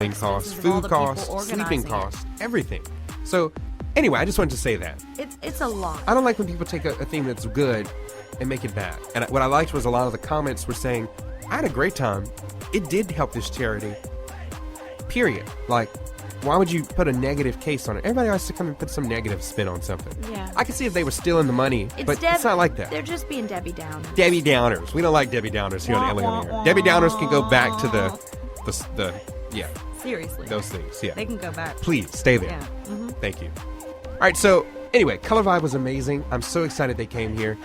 costs, food costs, sleeping costs, everything. So anyway, I just wanted to say that. It's a lot. I don't like when people take a thing that's good and make it bad. And what I liked was a lot of the comments were saying, I had a great time. It did help this charity. Period. Like, why would you put a negative case on it? Everybody likes to come and put some negative spin on something. Yeah. I can see if they were stealing the money, but it's not like that. They're just being Debbie Downers. Debbie Downers. We don't like Debbie Downers here on LA On Air. Debbie Downers can go back to the Seriously. those things, yeah. They can go back. Please, stay there. Yeah. Mm-hmm. Thank you. All right, so anyway, Color Vibe was amazing. I'm so excited they came here.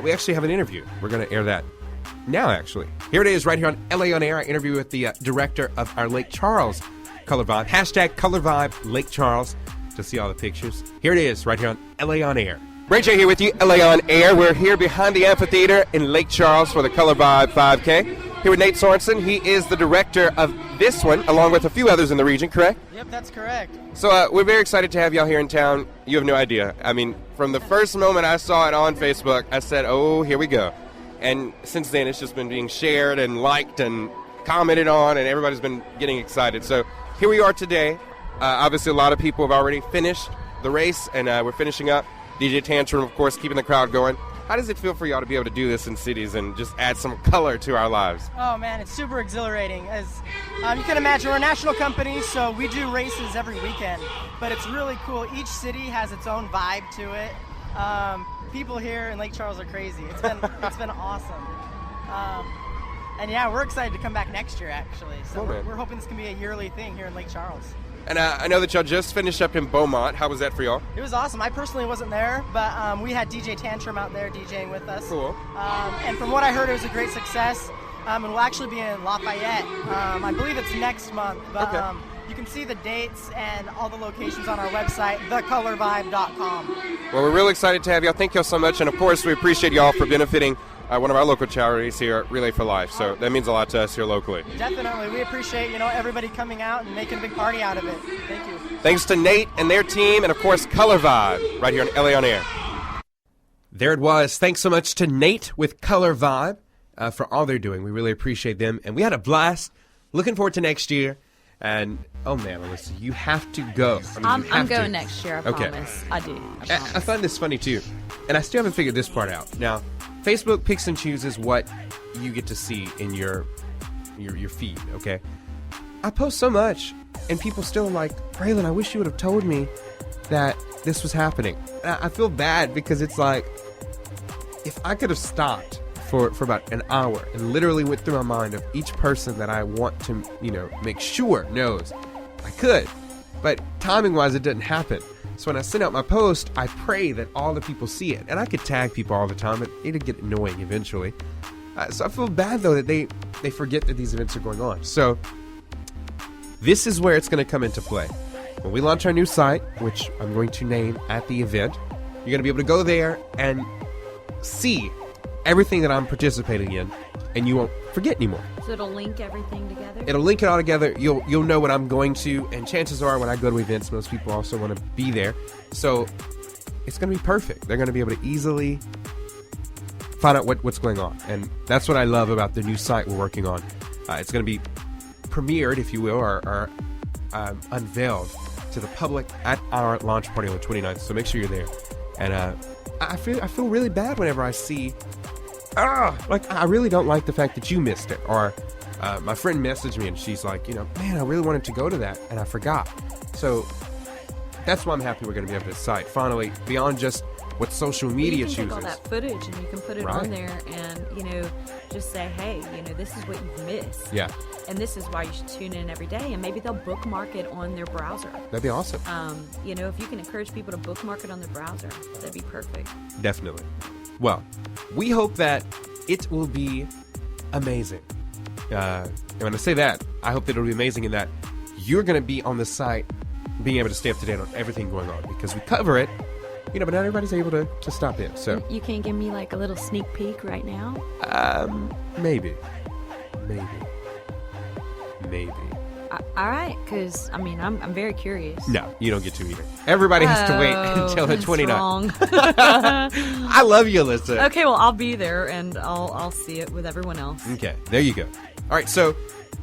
We actually have an interview. We're going to air that now, actually. Here it is right here on LA On Air. I interview with the director of our Lake Charles Color Vibe. Hashtag Color Vibe Lake Charles to see all the pictures. Here it is right here on LA On Air. Bray J here with you, LA On Air. We're here behind the amphitheater in Lake Charles for the Color Vibe 5K. Here with Nate Sorensen. He is the director of this one, along with a few others in the region, correct? Yep, that's correct. So we're very excited to have y'all here in town. You have no idea. I mean, from the first moment I saw it on Facebook, I said, oh, here we go. And since then, it's just been being shared and liked and commented on, and everybody's been getting excited. So here we are today. Obviously, a lot of people have already finished the race, and we're finishing up. DJ Tantrum, of course, keeping the crowd going. How does it feel for y'all to be able to do this in cities and just add some color to our lives? Oh, man, it's super exhilarating. As you can imagine, we're a national company, so we do races every weekend. But it's really cool. Each city has its own vibe to it. People here in Lake Charles are crazy. It's been awesome. And yeah, we're excited to come back next year, actually. So cool, we're hoping this can be a yearly thing here in Lake Charles. And I know that y'all just finished up in Beaumont. How was that for y'all? It was awesome. I personally wasn't there, but we had DJ Tantrum out there DJing with us. Cool. And from what I heard, it was a great success. And we'll actually be in Lafayette. I believe it's next month, but okay. You can see the dates and all the locations on our website, thecolorvibe.com. Well, we're really excited to have y'all. Thank y'all so much. And, of course, we appreciate y'all for benefiting one of our local charities here, Relay for Life. So that means a lot to us here locally. Definitely. We appreciate, everybody coming out and making a big party out of it. Thank you. Thanks to Nate and their team and, of course, Color Vibe right here on LA On Air. There it was. Thanks so much to Nate with Color Vibe for all they're doing. We really appreciate them. And we had a blast. Looking forward to next year. And, oh, man, Alyssa, you have to go. I'm going next year, I promise. I do. I find this funny, too. And I still haven't figured this part out. Now, Facebook picks and chooses what you get to see in your feed, okay? I post so much, and people still are like, Braylon, I wish you would have told me that this was happening. And I feel bad because it's like, if I could have stopped for about an hour and literally went through my mind of each person that I want to, make sure knows, I could. But timing-wise, it didn't happen. So when I send out my post, I pray that all the people see it. And I could tag people all the time. It'd get annoying eventually. So I feel bad, though, that they forget that these events are going on. So this is where it's going to come into play. When we launch our new site, which I'm going to name at the event, you're going to be able to go there and see everything that I'm participating in, and you won't forget anymore. So it'll link everything together? It'll link it all together. You'll know what I'm going to, and chances are when I go to events, most people also want to be there. So it's going to be perfect. They're going to be able to easily find out what's going on. And that's what I love about the new site we're working on. It's going to be premiered, if you will, or unveiled to the public at our launch party on the 29th. So make sure you're there. And I feel really bad whenever I see, I really don't like the fact that you missed it. Or my friend messaged me and she's like, man, I really wanted to go to that and I forgot. So that's why I'm happy we're going to be able to site finally beyond just what social media chooses. You can take all that footage and you can put it right on there and, just say, hey, this is what you've missed. Yeah. And this is why you should tune in every day. And maybe they'll bookmark it on their browser. That'd be awesome. If you can encourage people to bookmark it on their browser, that'd be perfect. Definitely. Well, we hope that it will be amazing. And when I say that, I hope that it'll be amazing in that you're going to be on the site being able to stay up to date on everything going on because we cover it, but not everybody's able to stop in. So you can't give me like a little sneak peek right now? Maybe. All right, because, I'm very curious. No, you don't get to either. Everybody has to wait until the 29th. I love you, Alyssa. Okay, well, I'll be there, and I'll see it with everyone else. Okay, there you go. All right, so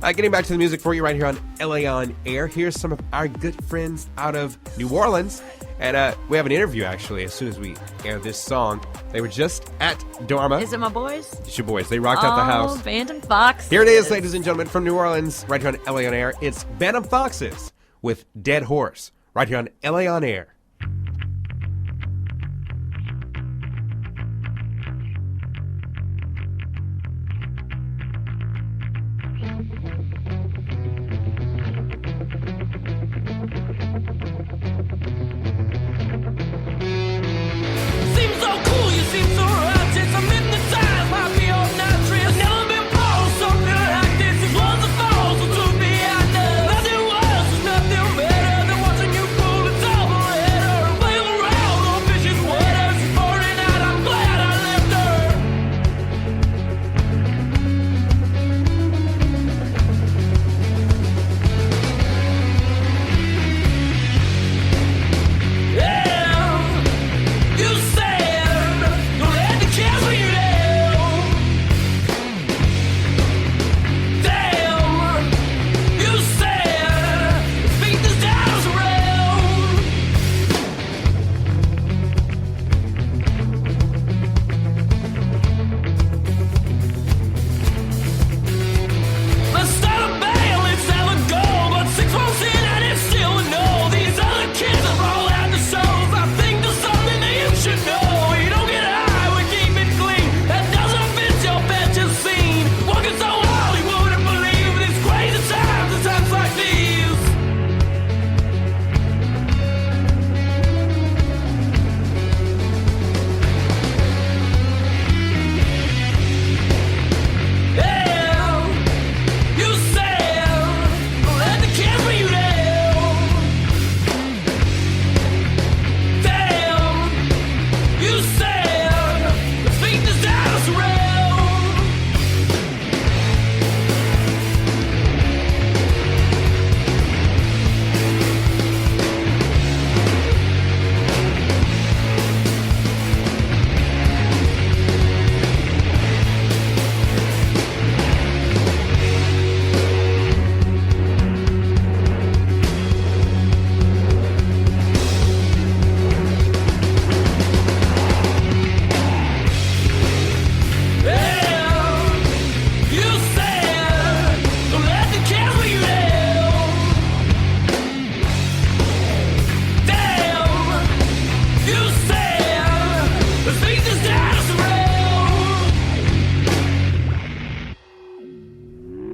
Getting back to the music for you right here on LA On Air. Here's some of our good friends out of New Orleans. And we have an interview, actually, as soon as we air this song. They were just at Dharma. Is it my boys? It's your boys. They rocked out the house. Oh, Phantom Fox. Here it is, ladies and gentlemen, from New Orleans, right here on LA On Air. It's Phantom Foxes with Dead Horse, right here on LA On Air.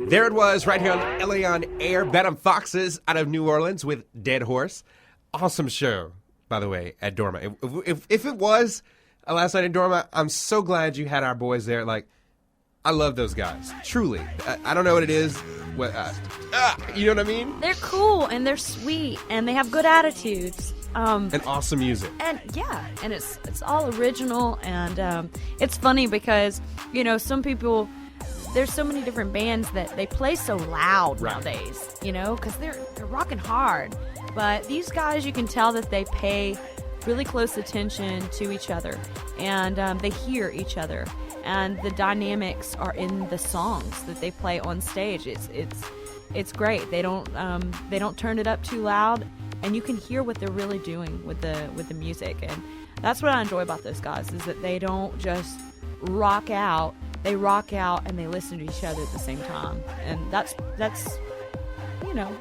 There it was, right here on LA On Air. Phantom Foxes out of New Orleans with Dead Horse. Awesome show, by the way, at Dharma. If it was a last night at Dharma, I'm so glad you had our boys there. Like, I love those guys, truly. I don't know what it is. You know what I mean? They're cool, and they're sweet, and they have good attitudes. And awesome music. And yeah, and it's all original, and it's funny because, you know, some people, there's so many different bands that they play so loud nowadays, you know, because they're rocking hard. But these guys, you can tell that they pay really close attention to each other, and they hear each other, and the dynamics are in the songs that they play on stage. It's great. They don't turn it up too loud, and you can hear what they're really doing with the music. And that's what I enjoy about those guys, is that they don't just rock out. They rock out and they listen to each other at the same time. And that's you know,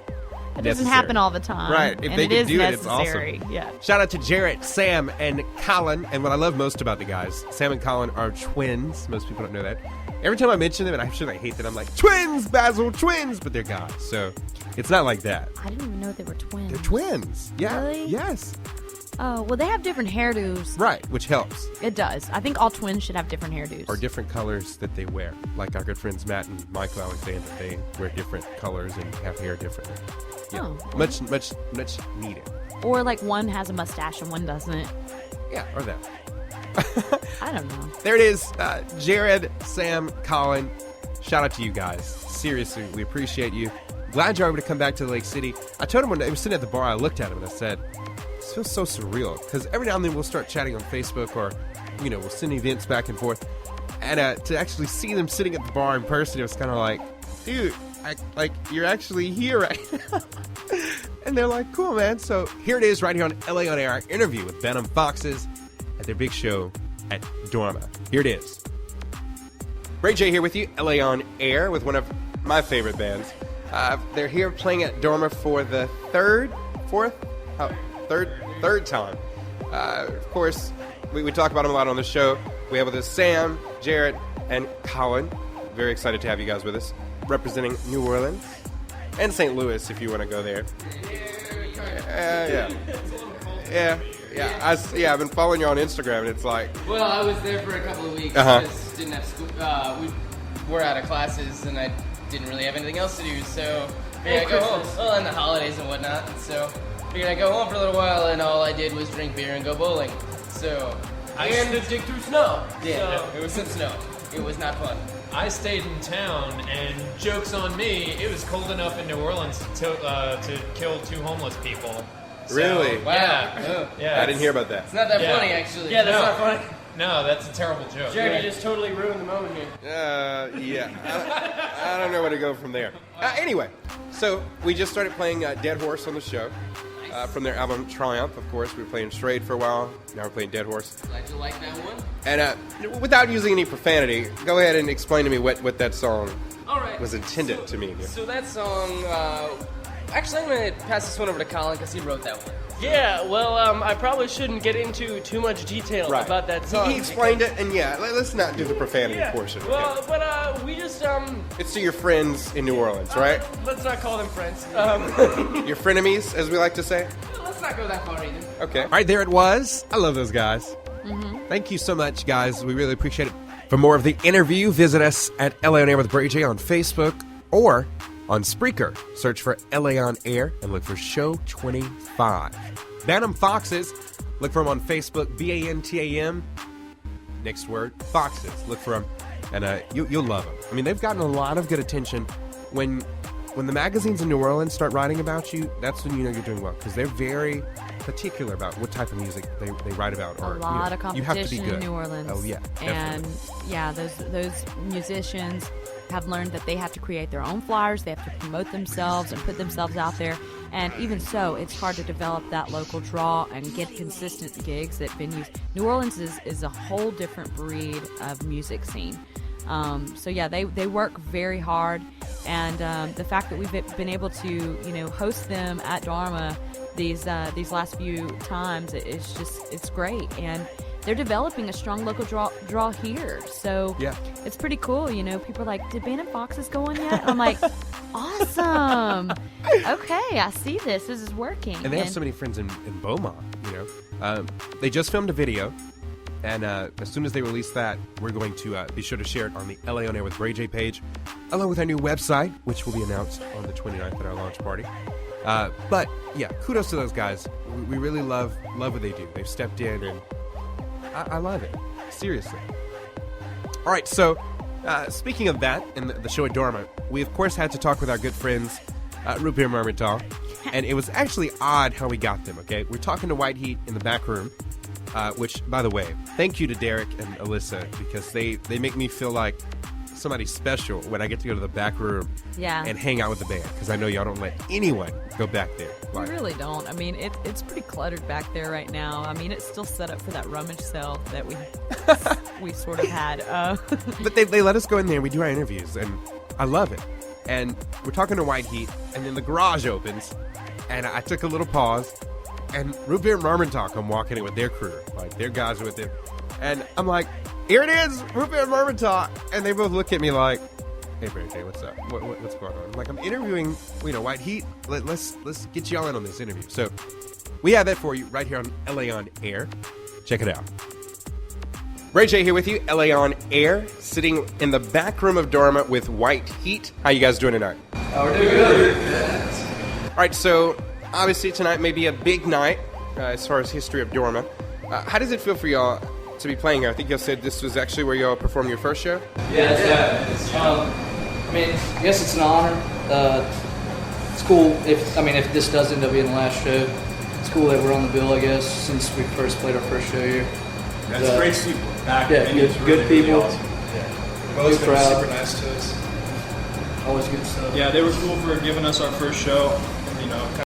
it doesn't happen all the time. Right. If they can do it, it's necessary. awesome. Yeah. Shout out to Jarrett, Sam, and Colin. And what I love most about the guys, Sam and Colin are twins. Most people don't know that. Every time I mention them, and I'm sure they hate that, I'm like, twins, Basil, twins. But they're guys. So it's not like that. I didn't even know they were twins. They're twins. Yeah. Really? Yes. Oh, well, they have different hairdos. Right, which helps. It does. I think all twins should have different hairdos. Or different colors that they wear. Like our good friends Matt and Michael Alexander, they wear different colors and have hair differently. Yeah. Oh. Much needed. Or like one has a mustache and one doesn't. Yeah, or that. I don't know. There it is. Jared, Sam, Colin. Shout out to you guys. Seriously, we appreciate you. Glad you're able to come back to Lake City. I told him when I was sitting at the bar, I looked at him and I said, this feels so surreal. Because every now and then we'll start chatting on Facebook, or, you know, we'll send events back and forth. And to actually see them sitting at the bar in person, it was kind of like, dude, like you're actually here right now. And they're like, cool, man. So here it is right here on LA On Air, our interview with Venom Foxes at their big show at Dharma. Here it is. Bray J here with you, LA On Air, with one of my favorite bands. They're here playing at Dharma for the third time. Of course, we talk about them a lot on the show. We have with us Sam, Jarrett, and Colin. Very excited to have you guys with us, representing New Orleans and St. Louis, if you want to go there. I've been following you on Instagram, and it's like... Well, I was there for a couple of weeks. Just didn't have school. We were out of classes, and I didn't really have anything else to do, so figured I'd go home. Well, and the holidays and whatnot, so figured I'd go home for a little while, and all I did was drink beer and go bowling. So... And dig through snow. Yeah, so. It was some snow. It was not fun. I stayed in town, and joke's on me, it was cold enough in New Orleans to kill 2 homeless people. So, really? Wow. Yeah. I didn't hear about that. It's not that funny, actually. Yeah, that's not funny. No, that's a terrible joke. Jared, you just totally ruined the moment here. I don't know where to go from there. Anyway, so we just started playing Dead Horse on the show. From their album Triumph, of course. We were playing Strayed for a while. Now we're playing Dead Horse. Glad you like that one. And without using any profanity, go ahead and explain to me what that song All right. was intended to mean. So that song, actually I'm going to pass this one over to Colin because he wrote that one. Yeah, well, I probably shouldn't get into too much detail about that song. He explained it, and let's not do the profanity portion. Well, Okay. but we just It's to your friends in New Orleans, right? Let's not call them friends. Your frenemies, as we like to say. Let's not go that far either. Okay. All right, there it was. I love those guys. Thank you so much, guys. We really appreciate it. For more of the interview, visit us at LA On Air with Bray J on Facebook or on Spreaker. Search for LA On Air and look for Show 25. Venom Foxes, look for them on Facebook, BANTAM. Next word, Foxes. Look for them, and you'll love them. I mean, they've gotten a lot of good attention. When the magazines in New Orleans start writing about you, that's when you know you're doing well, because they're very particular about what type of music they write about. A lot of you have to be competition good. in New Orleans. Oh yeah, and definitely. those musicians have learned that they have to create their own flyers. They have to promote themselves and put themselves out there. And even so, it's hard to develop that local draw and get consistent gigs at venues. New Orleans is a whole different breed of music scene. So yeah, they work very hard, and the fact that we've been able to host them at Dharma these last few times, it's great, and they're developing a strong local draw here. So yeah, it's pretty cool. People are like, did Venom Foxes go on yet? I'm like, awesome. Okay, I see this. This is working. And they have so many friends in Beaumont. They just filmed a video. And as soon as they release that, we're going to be sure to share it on the LA On Air with Bray J page, along with our new website, which will be announced on the 29th at our launch party. But yeah, kudos to those guys. We really love what they do. They've stepped in, and I love it. Seriously. All right, so speaking of that, and the show at Dharma, we of course had to talk with our good friends, Root Beer Mermental, and it was actually odd how we got them. Okay, we're talking to White Heat in the back room. Which, by the way, thank you to Derek and Alyssa, because they make me feel like somebody special when I get to go to the back room and hang out with the band, because I know y'all don't let anyone go back there. We really don't. I mean, it's pretty cluttered back there right now. I mean, it's still set up for that rummage sale that we sort of had. But they let us go in there and we do our interviews, and I love it. And we're talking to White Heat, and then the garage opens, and I took a little pause. And Root Beer and Mermental come walking in with their crew. Like, their guys are with them. And I'm like, here it is, Root Beer and Mermental. And they both look at me like, hey, Bray J, what's up? What's going on? I'm like, I'm interviewing, White Heat. Let's get y'all in on this interview. So we have that for you right here on LA On Air. Check it out. Bray J here with you, LA On Air, sitting in the back room of Dharma with White Heat. How you guys doing tonight? Oh, we're doing good. All right, so obviously tonight may be a big night as far as history of Dharma. How does it feel for y'all to be playing here? I think y'all said this was actually where y'all performed your first show? Yeah. I mean, I guess it's an honor. It's cool if this does end up being the last show. It's cool that we're on the bill, I guess, since we first played our first show here. That's great people. Back good really people. awesome. Yeah. Both Good been crowd. super nice to us. always good stuff. Yeah, they were cool for giving us our first show. You know,